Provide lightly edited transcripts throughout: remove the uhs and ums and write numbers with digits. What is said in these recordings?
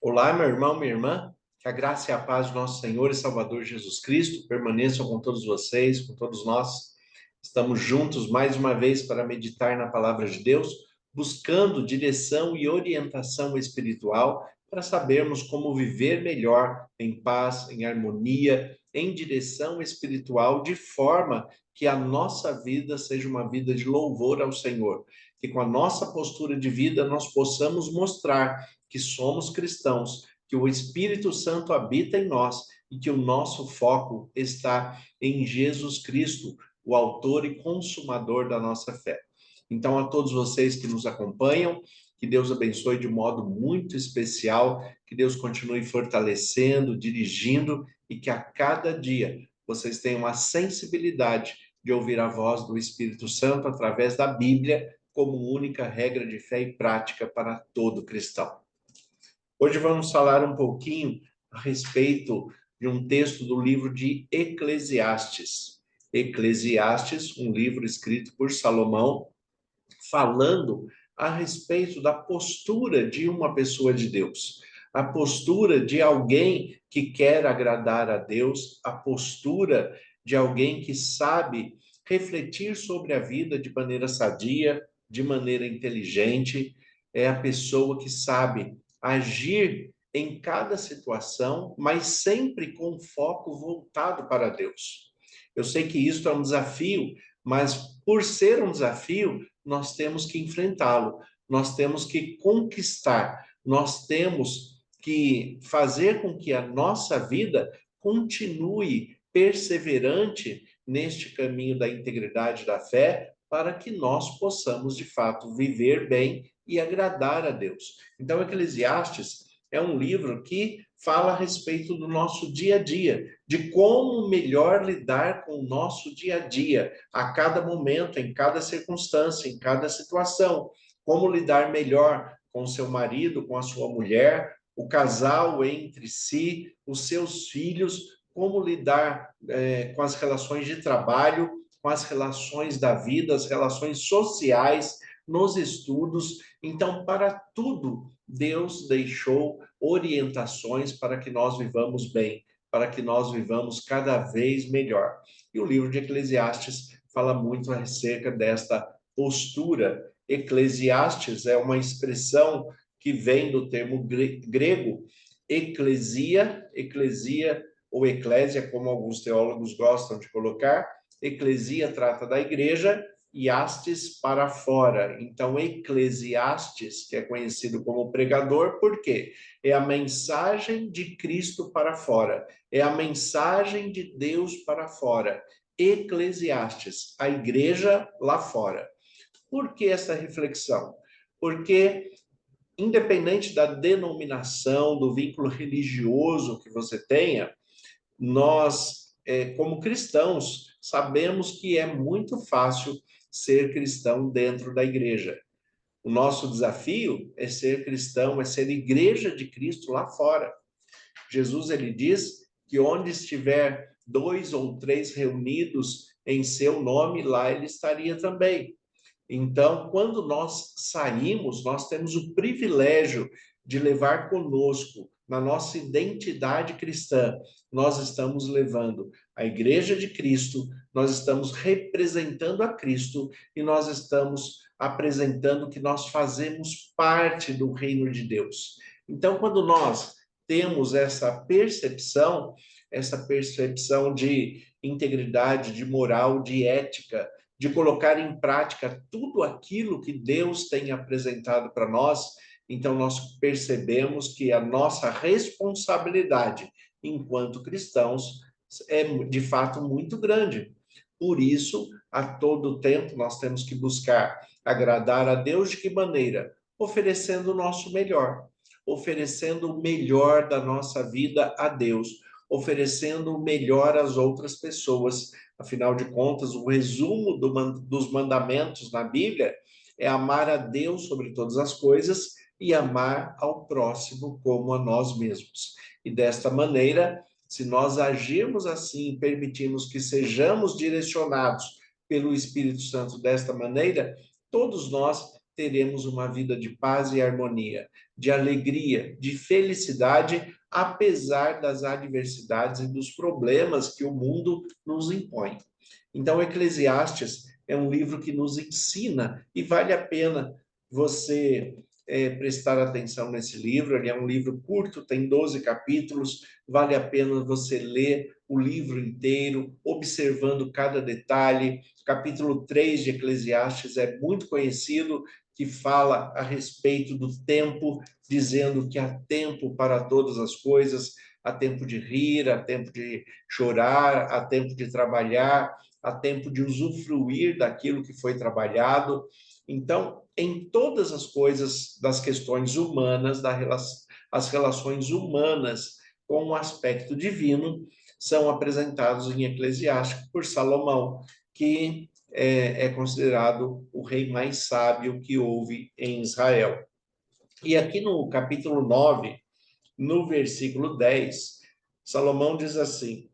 Olá, meu irmão, minha irmã, que a graça e a paz do nosso Senhor e Salvador Jesus Cristo permaneçam com todos vocês, com todos nós. Estamos juntos mais uma vez para meditar na palavra de Deus, buscando direção e orientação espiritual para sabermos como viver melhor, em paz, em harmonia, em direção espiritual, de forma que a nossa vida seja uma vida de louvor ao Senhor. Que com a nossa postura de vida nós possamos mostrar que somos cristãos, que o Espírito Santo habita em nós e que o nosso foco está em Jesus Cristo, o autor e consumador da nossa fé. Então, a todos vocês que nos acompanham, que Deus abençoe de modo muito especial, que Deus continue fortalecendo, dirigindo e que a cada dia vocês tenham a sensibilidade de ouvir a voz do Espírito Santo através da Bíblia como única regra de fé e prática para todo cristão. Hoje vamos falar um pouquinho a respeito de um texto do livro de Eclesiastes. Eclesiastes, um livro escrito por Salomão, falando a respeito da postura de uma pessoa de Deus, a postura de alguém que quer agradar a Deus, a postura de alguém que sabe refletir sobre a vida de maneira sadia, de maneira inteligente, é a pessoa que sabe agir em cada situação, mas sempre com foco voltado para Deus. Eu sei que isso é um desafio, mas por ser um desafio, nós temos que enfrentá-lo, nós temos que conquistar, nós temos que fazer com que a nossa vida continue perseverante neste caminho da integridade da fé, para que nós possamos, de fato, viver bem e agradar a Deus. Então, Eclesiastes é um livro que fala a respeito do nosso dia a dia, de como melhor lidar com o nosso dia a dia, a cada momento, em cada circunstância, em cada situação. Como lidar melhor com seu marido, com a sua mulher, o casal entre si, os seus filhos, como lidar com as relações de trabalho, com as relações da vida, as relações sociais, nos estudos. Então, para tudo, Deus deixou orientações para que nós vivamos bem, para que nós vivamos cada vez melhor. E o livro de Eclesiastes fala muito acerca desta postura. Eclesiastes é uma expressão que vem do termo grego eclesia ou eclésia, como alguns teólogos gostam de colocar. Eclesia trata da igreja e astes para fora. Então, Eclesiastes, que é conhecido como pregador, por quê? É a mensagem de Cristo para fora, é a mensagem de Deus para fora. Eclesiastes, a igreja lá fora. Por que essa reflexão? Porque, independente da denominação, do vínculo religioso que você tenha, nós, como cristãos, sabemos que é muito fácil ser cristão dentro da igreja. O nosso desafio é ser cristão, é ser igreja de Cristo lá fora. Jesus, ele diz que onde estiver 2 ou 3 reunidos em seu nome, lá ele estaria também. Então, quando nós saímos, nós temos o privilégio de levar conosco, na nossa identidade cristã, nós estamos levando a Igreja de Cristo, nós estamos representando a Cristo e nós estamos apresentando que nós fazemos parte do reino de Deus. Então, quando nós temos essa percepção de integridade, de moral, de ética, de colocar em prática tudo aquilo que Deus tem apresentado para nós, então nós percebemos que a nossa responsabilidade enquanto cristãos é de fato muito grande. Por isso, a todo tempo nós temos que buscar agradar a Deus de que maneira? Oferecendo o nosso melhor, oferecendo o melhor da nossa vida a Deus, oferecendo o melhor às outras pessoas. Afinal de contas, o resumo dos mandamentos na Bíblia é amar a Deus sobre todas as coisas e amar ao próximo como a nós mesmos. E desta maneira, se nós agirmos assim e permitirmos que sejamos direcionados pelo Espírito Santo desta maneira, todos nós teremos uma vida de paz e harmonia, de alegria, de felicidade, apesar das adversidades e dos problemas que o mundo nos impõe. Então, Eclesiastes é um livro que nos ensina e vale a pena você prestar atenção nesse livro. Ele é um livro curto, tem 12 capítulos, vale a pena você ler o livro inteiro, observando cada detalhe. Capítulo 3 de Eclesiastes é muito conhecido, que fala a respeito do tempo, dizendo que há tempo para todas as coisas, há tempo de rir, há tempo de chorar, há tempo de trabalhar, há tempo de usufruir daquilo que foi trabalhado. Então, em todas as coisas das questões humanas, as relações humanas com o aspecto divino, são apresentados em Eclesiastes por Salomão, que é considerado o rei mais sábio que houve em Israel. E aqui no capítulo 9, no versículo 10, Salomão diz assim: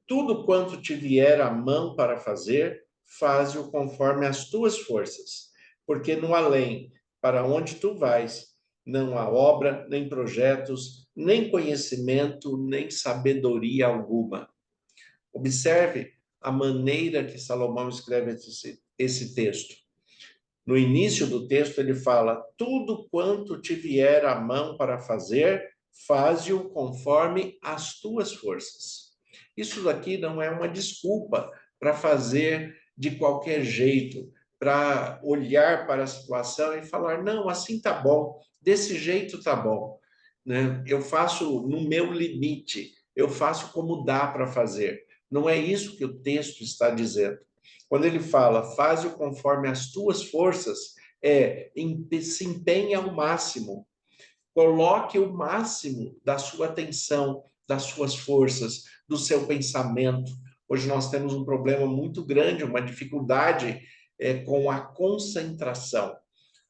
tudo quanto te vier à mão para fazer, faze-o conforme as tuas forças, porque no além, para onde tu vais, não há obra, nem projetos, nem conhecimento, nem sabedoria alguma. Observe a maneira que Salomão escreve esse texto. No início do texto, ele fala: tudo quanto te vier à mão para fazer, faze-o conforme as tuas forças. Isso daqui não é uma desculpa para fazer de qualquer jeito, para olhar para a situação e falar: não, assim tá bom, desse jeito tá bom, né? Eu faço no meu limite, eu faço como dá para fazer. Não é isso que o texto está dizendo. Quando ele fala, faz-o conforme as tuas forças, se empenhe ao máximo, coloque o máximo da sua atenção, das suas forças, do seu pensamento. Hoje nós temos um problema muito grande, uma dificuldade com a concentração,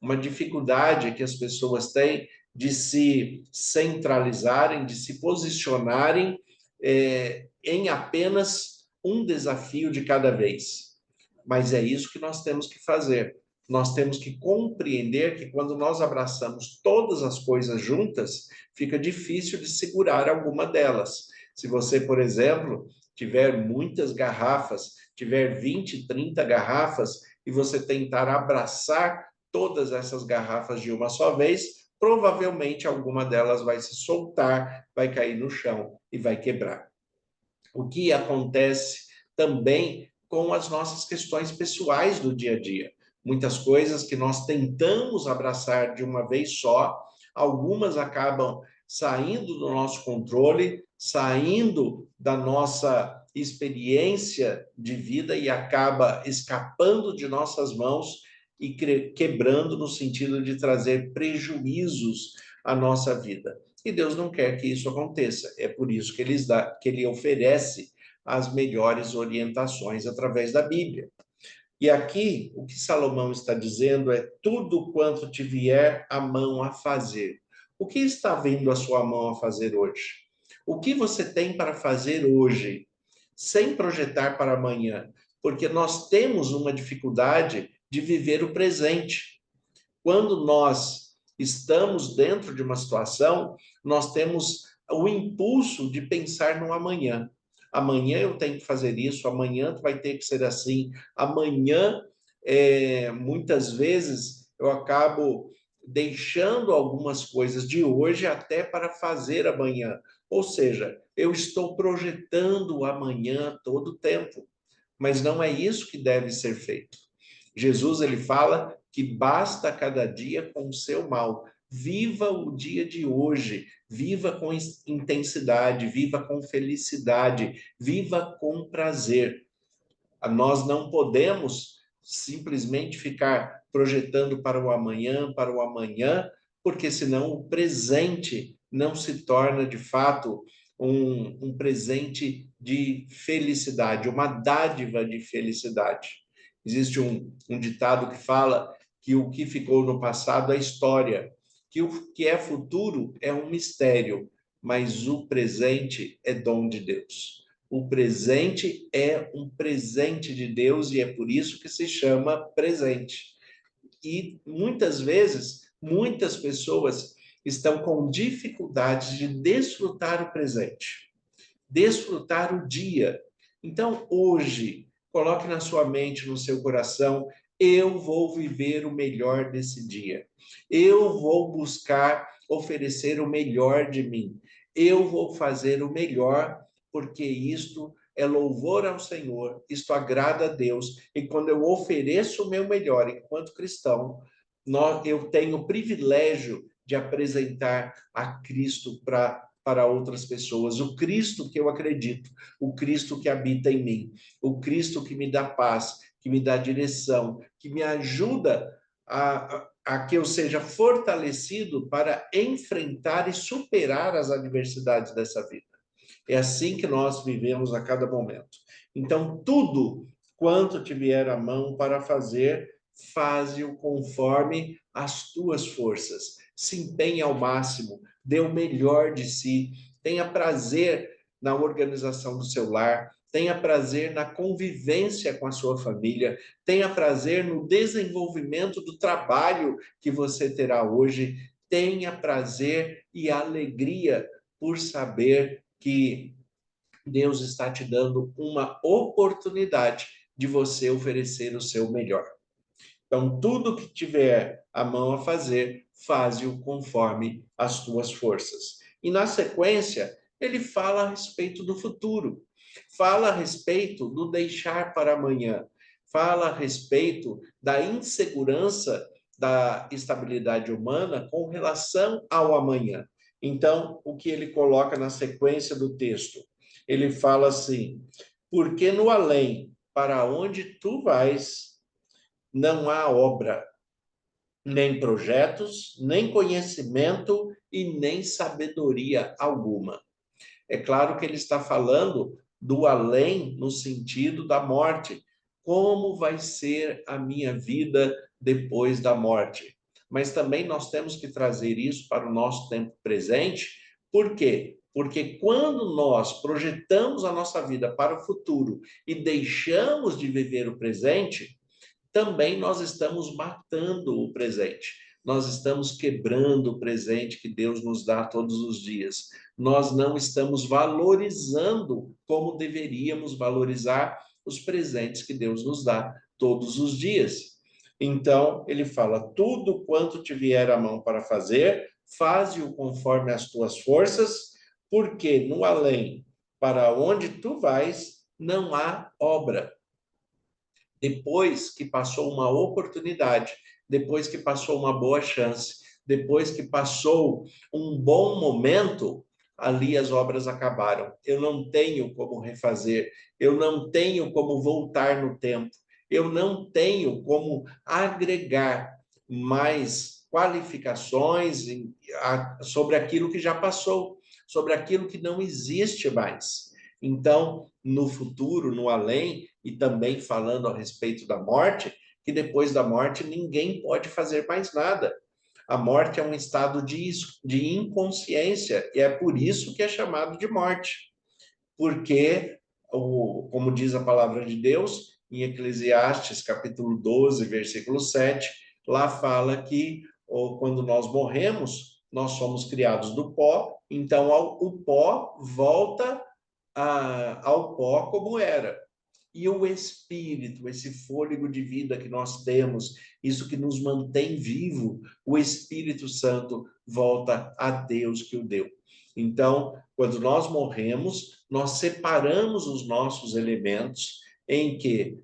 uma dificuldade que as pessoas têm de se centralizarem, de se posicionarem em apenas um desafio de cada vez. Mas é isso que nós temos que fazer. Nós temos que compreender que quando nós abraçamos todas as coisas juntas, fica difícil de segurar alguma delas. Se você, por exemplo, tiver muitas garrafas, tiver 20, 30 garrafas, e você tentar abraçar todas essas garrafas de uma só vez, provavelmente alguma delas vai se soltar, vai cair no chão e vai quebrar. O que acontece também com as nossas questões pessoais do dia a dia. Muitas coisas que nós tentamos abraçar de uma vez só, algumas acabam saindo do nosso controle, saindo da nossa experiência de vida e acaba escapando de nossas mãos e quebrando no sentido de trazer prejuízos à nossa vida. E Deus não quer que isso aconteça. É por isso que ele oferece as melhores orientações através da Bíblia. E aqui, o que Salomão está dizendo é: tudo quanto te vier a mão a fazer. O que está vindo a sua mão a fazer hoje? O que você tem para fazer hoje, sem projetar para amanhã? Porque nós temos uma dificuldade de viver o presente. Quando nós estamos dentro de uma situação, nós temos o impulso de pensar no amanhã. Amanhã eu tenho que fazer isso, amanhã vai ter que ser assim, amanhã, muitas vezes, eu acabo deixando algumas coisas de hoje até para fazer amanhã. Ou seja, eu estou projetando o amanhã todo o tempo, mas não é isso que deve ser feito. Jesus, ele fala que basta cada dia com o seu mal. Viva o dia de hoje, viva com intensidade, viva com felicidade, viva com prazer. Nós não podemos simplesmente ficar projetando para o amanhã, porque senão o presente não se torna de fato um presente de felicidade, uma dádiva de felicidade. Existe um ditado que fala que o que ficou no passado é história, que o que é futuro é um mistério, mas o presente é dom de Deus. O presente é um presente de Deus e é por isso que se chama presente. E muitas vezes, muitas pessoas estão com dificuldades de desfrutar o presente, desfrutar o dia. Então, hoje, coloque na sua mente, no seu coração, eu vou viver o melhor desse dia. Eu vou buscar oferecer o melhor de mim. Eu vou fazer o melhor, porque isto é louvor ao Senhor, isto agrada a Deus. E quando eu ofereço o meu melhor enquanto cristão, eu tenho o privilégio de apresentar a Cristo para outras pessoas, o Cristo que eu acredito, o Cristo que habita em mim, o Cristo que me dá paz, que me dá direção, que me ajuda a que eu seja fortalecido para enfrentar e superar as adversidades dessa vida. É assim que nós vivemos a cada momento. Então, tudo quanto te vier à mão para fazer, faze-o conforme as tuas forças. Se empenhe ao máximo, dê o melhor de si, tenha prazer na organização do seu lar, tenha prazer na convivência com a sua família, tenha prazer no desenvolvimento do trabalho que você terá hoje, tenha prazer e alegria por saber que Deus está te dando uma oportunidade de você oferecer o seu melhor. Então, tudo que tiver a mão a fazer, faze-o conforme as tuas forças. E na sequência, ele fala a respeito do futuro, fala a respeito do deixar para amanhã, fala a respeito da insegurança da estabilidade humana com relação ao amanhã. Então, o que ele coloca na sequência do texto? Ele fala assim: porque no além, para onde tu vais, não há obra, nem projetos, nem conhecimento e nem sabedoria alguma. É claro que ele está falando do além no sentido da morte. Como vai ser a minha vida depois da morte? Mas também nós temos que trazer isso para o nosso tempo presente. Por quê? Porque quando nós projetamos a nossa vida para o futuro e deixamos de viver o presente, também nós estamos matando o presente. Nós estamos quebrando o presente que Deus nos dá todos os dias. Nós não estamos valorizando como deveríamos valorizar os presentes que Deus nos dá todos os dias. Então, ele fala: tudo quanto te vier à mão para fazer, faze-o conforme as tuas forças, porque no além, para onde tu vais, não há obra. Depois que passou uma oportunidade, depois que passou uma boa chance, depois que passou um bom momento, ali as obras acabaram. Eu não tenho como refazer, eu não tenho como voltar no tempo, eu não tenho como agregar mais qualificações sobre aquilo que já passou, sobre aquilo que não existe mais. Então, no futuro, no além, e também falando a respeito da morte, que depois da morte ninguém pode fazer mais nada. A morte é um estado de inconsciência, e é por isso que é chamado de morte. Porque, como diz a palavra de Deus, em Eclesiastes, capítulo 12, versículo 7, lá fala que quando nós morremos, nós somos criados do pó, então o pó volta ao pó como era. E o espírito, esse fôlego de vida que nós temos, isso que nos mantém vivo, o Espírito Santo volta a Deus que o deu. Então, quando nós morremos, nós separamos os nossos elementos em que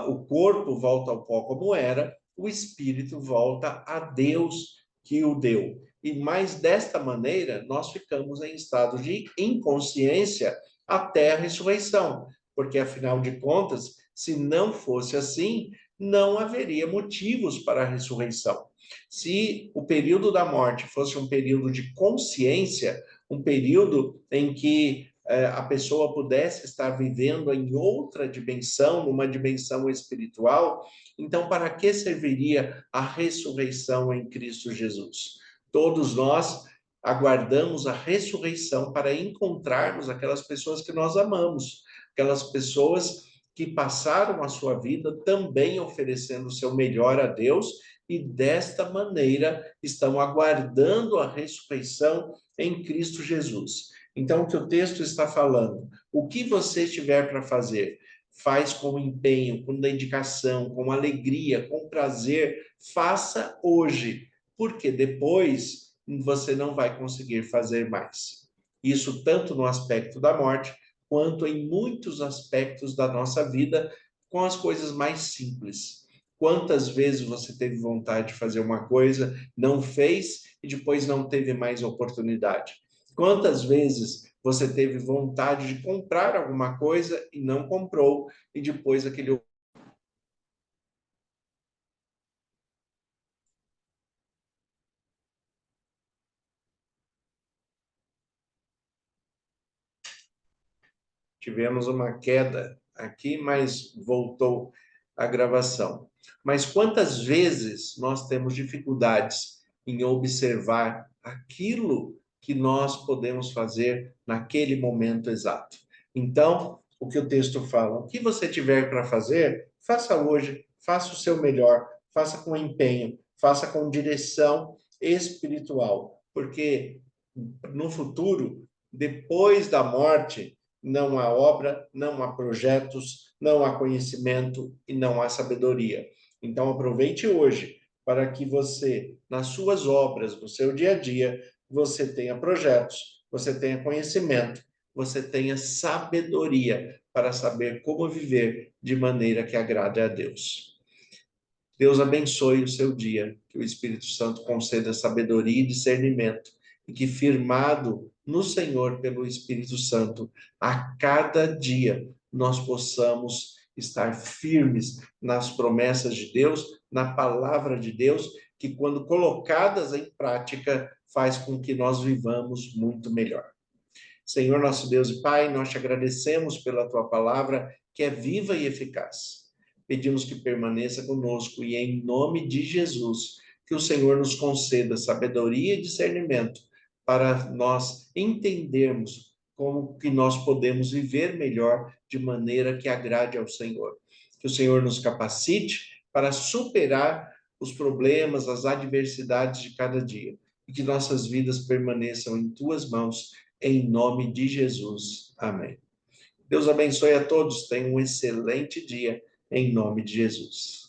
o corpo volta ao pó como era, o espírito volta a Deus que o deu. E mais desta maneira, nós ficamos em estado de inconsciência até a ressurreição, porque afinal de contas, se não fosse assim, não haveria motivos para a ressurreição. Se o período da morte fosse um período de consciência, um período em que a pessoa pudesse estar vivendo em outra dimensão, numa dimensão espiritual, então para que serviria a ressurreição em Cristo Jesus? Todos nós aguardamos a ressurreição para encontrarmos aquelas pessoas que nós amamos, aquelas pessoas que passaram a sua vida também oferecendo o seu melhor a Deus, e desta maneira estão aguardando a ressurreição em Cristo Jesus. Então, o que o texto está falando, o que você tiver para fazer, faz com empenho, com dedicação, com alegria, com prazer, faça hoje, porque depois você não vai conseguir fazer mais. Isso tanto no aspecto da morte, quanto em muitos aspectos da nossa vida, com as coisas mais simples. Quantas vezes você teve vontade de fazer uma coisa, não fez e depois não teve mais oportunidade? Quantas vezes você teve vontade de comprar alguma coisa e não comprou e depois aquele tivemos uma queda aqui, mas voltou a gravação. Mas quantas vezes nós temos dificuldades em observar aquilo que nós podemos fazer naquele momento exato? Então, o que o texto fala, o que você tiver para fazer, faça hoje, faça o seu melhor, faça com empenho, faça com direção espiritual, porque no futuro, depois da morte, não há obra, não há projetos, não há conhecimento e não há sabedoria. Então, aproveite hoje para que você, nas suas obras, no seu dia a dia, você tenha projetos, você tenha conhecimento, você tenha sabedoria para saber como viver de maneira que agrade a Deus. Deus abençoe o seu dia, que o Espírito Santo conceda sabedoria e discernimento, e que, firmado no Senhor pelo Espírito Santo, a cada dia nós possamos estar firmes nas promessas de Deus, na palavra de Deus, que, quando colocadas em prática, faz com que nós vivamos muito melhor. Senhor, nosso Deus e Pai, nós te agradecemos pela tua palavra, que é viva e eficaz. Pedimos que permaneça conosco e, em nome de Jesus, que o Senhor nos conceda sabedoria e discernimento para nós entendermos como que nós podemos viver melhor de maneira que agrade ao Senhor. Que o Senhor nos capacite para superar os problemas, as adversidades de cada dia e que nossas vidas permaneçam em tuas mãos, em nome de Jesus. Amém. Deus abençoe a todos. Tenham um excelente dia, em nome de Jesus.